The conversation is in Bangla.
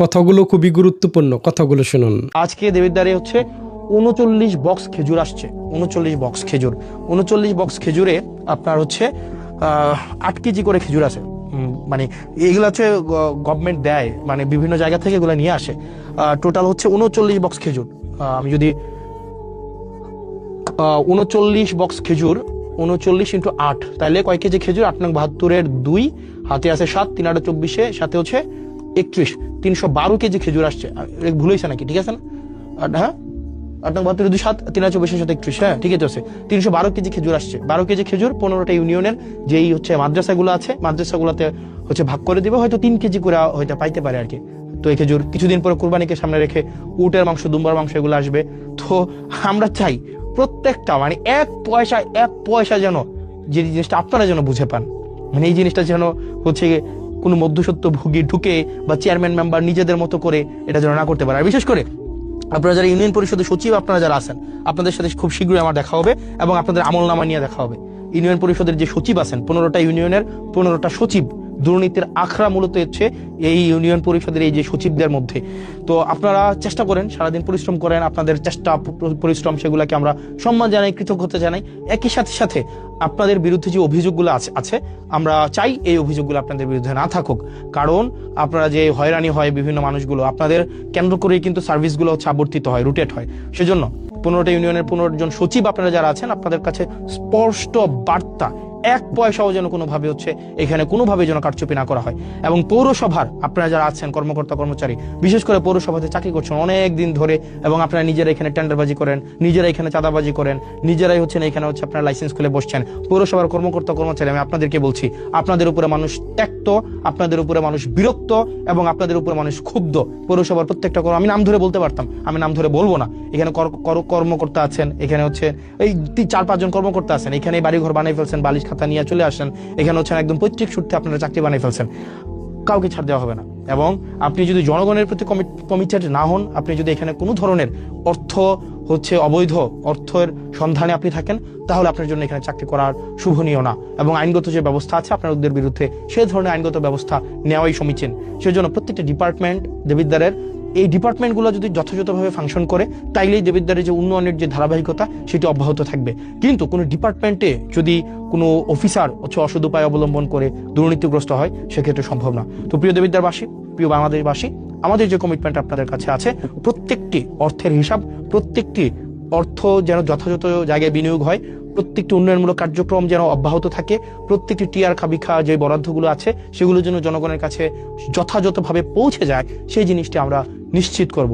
কথাগুলো খুবই গুরুত্বপূর্ণ, কথাগুলো শুনুন। আজকে দেবিদ্বারে হচ্ছে 39 বক্স খেজুর আসছে। 39 বক্স খেজুর, 39 বক্স খেজুরে আপনার হচ্ছে 8 কেজি করে খেজুর আছে। মানে এইগুলো হচ্ছে গভর্নমেন্ট দেয়, মানে বিভিন্ন জায়গা থেকে এগুলো নিয়ে আসে। টোটাল হচ্ছে 39 বক্স খেজুর। আমি যদি 39 বক্স খেজুর 39 ইন্টু 8, তাহলে কয় কেজি খেজুর? 8 নং 72-এর 2, হাতে আছে 7, 3 8 24, সাথে হচ্ছে 31, 312 কেজি খেজুর আসছে। ভুল হয়েছে নাকি? ঠিক আছে না? হ্যাঁ, 8 নং 72-এর 2, 7, 3 8 24, সাথে 31, হ্যাঁ ঠিক আছে। 312 কেজি খেজুর আসছে। 12 কেজি খেজুর 15টা ইউনিয়নের যেই হচ্ছে মাদ্রাসাগুলো আছে, মাদ্রাসাগুলোতে হচ্ছে ভাগ করে দিবে, হয়তো 3 কেজি করে হয়তো পাইতে পারে আর কি। তো এই খেজুর কিছুদিন পরে কুরবানিকে সামনে রেখে উটের মাংস, দুম্বার মাংস এগুলো আসবে। তো আমরা চাই প্রত্যেকটা মানে এক পয়সা যেন, যে জিনিসটা আপনারা যেন বুঝে পান, মানে এই জিনিসটা যেন হচ্ছে কোনো মধ্যসত্ত্ব ভোগী ঢুকে বা চেয়ারম্যান মেম্বার নিজেদের মতো করে এটা যেন না করতে পারে। আর বিশেষ করে আপনারা যারা ইউনিয়ন পরিষদের সচিব, আপনারা যারা আছেন, আপনাদের সাথে খুব শীঘ্রই আমার দেখা হবে এবং আপনাদের আমলনামা নিয়ে দেখা হবে। ইউনিয়ন পরিষদের যে সচিব আছেন, 15টা ইউনিয়নের 15টা সচিব, দুর্নীতির আখড়া মূলত হচ্ছে এই ইউনিয়ন পরিষদের এই যে সচিবদের মধ্যে। তো আপনারা চেষ্টা করেন, সারাদিন পরিশ্রম করেন, আপনাদের চেষ্টা পরিশ্রম সেগুলোকে আমরা সম্মান জানাই, কৃতজ্ঞতা জানাই। একই সাথে সাথে আপনাদের বিরুদ্ধে যে অভিযোগগুলো আছে আমরা চাই এই অভিযোগগুলো আপনাদের বিরুদ্ধে না থাকুক। কারণ আপনারা যে হয়রানি হয় বিভিন্ন মানুষগুলো, আপনাদের কেন্দ্র করেই কিন্তু সার্ভিসগুলো হচ্ছে আবর্তিত হয়, রুটেট হয়। সেজন্য 15টা ইউনিয়নের 15 জন সচিব আপনারা যারা আছেন, আপনাদের কাছে স্পষ্ট বার্তা, এক পয়সাও যেন কোনোভাবে হচ্ছে এখানে কোনোভাবে যেন কারচুপি না করা হয়। এবং পৌরসভার আপনারা যারা আছেন কর্মকর্তা কর্মচারী, বিশেষ করে পৌরসভাতে চাকরি করছেন অনেক দিন ধরে, এবং আপনারা নিজেরা এখানে টেন্ডারবাজি করেন, নিজেরা এখানে চাঁদাবাজি করেন, নিজেরাই হচ্ছেন এখানে হচ্ছে আপনারা লাইসেন্স খুলে বসছেন। পৌরসভার কর্মকর্তা কর্মচারী, আমি আপনাদেরকে বলছি, আপনাদের উপরে মানুষ ত্যক্ত, আপনাদের উপরে মানুষ বিরক্ত, এবং আপনাদের উপরে মানুষ ক্ষুব্ধ। পৌরসভার প্রত্যেকটা আমি নাম ধরে বলতে পারতাম, আমি নাম ধরে বলবো না। এখানে কর্মকর্তা আছেন, এখানে হচ্ছে এই 4-5 জন কর্মকর্তা আছেন, এখানে বাড়িঘর বানাই ফেলছেন, বালিশ খাতা নিয়ে চলে আসেন, এখানে হচ্ছে একদম পৈতৃক সূত্রে আপনারা চাকরি বানাই ফেলছেন। কাউকে ছাড় দেওয়া হবে না। এবং আপনি যদি জনগণের প্রতি কমিটেড না হন, আপনি যদি এখানে কোনো ধরনের অর্থ হচ্ছে অবৈধ অর্থের সন্ধানে আপনি থাকেন, তাহলে আপনার জন্য এখানে চাকরি করার শুভনীয় না। এবং আইনগত যে ব্যবস্থা আছে আপনাদের বিরুদ্ধে, সেই ধরনের আইনগত ব্যবস্থা নেওয়াই সমীচীন। সেজন্য প্রত্যেকটা ডিপার্টমেন্ট দেবিদ্বারের, এই ডিপার্টমেন্টগুলো যদি যথাযথভাবে ফাংশন করে, তাইলেই দেবিদ্বারের যে উন্নয়নের যে ধারাবাহিকতা সেটি অব্যাহত থাকবে। কিন্তু কোনো ডিপার্টমেন্টে যদি কোনো অফিসার হচ্ছে অসৎ উপায় অবলম্বন করে দুর্নীতিগ্রস্ত হয়, সেক্ষেত্রে সম্ভব না। তো প্রিয় দেবিদ্বারবাসী, প্রিয় বাংলাদেশবাসী, আমাদের যে কমিটমেন্ট আপনাদের কাছে আছে, প্রত্যেকটি অর্থের হিসাব, প্রত্যেকটি অর্থ যেন যথাযথ জায়গায় বিনিয়োগ হয়, প্রত্যেকটি উন্নয়নমূলক কার্যক্রম যেন অব্যাহত থাকে, প্রত্যেকটি টিআর খাবিখা যে বরাদ্দগুলো আছে সেগুলো যেন জনগণের কাছে যথাযথভাবে পৌঁছে যায়, সেই জিনিসটি আমরা নিশ্চিত করব।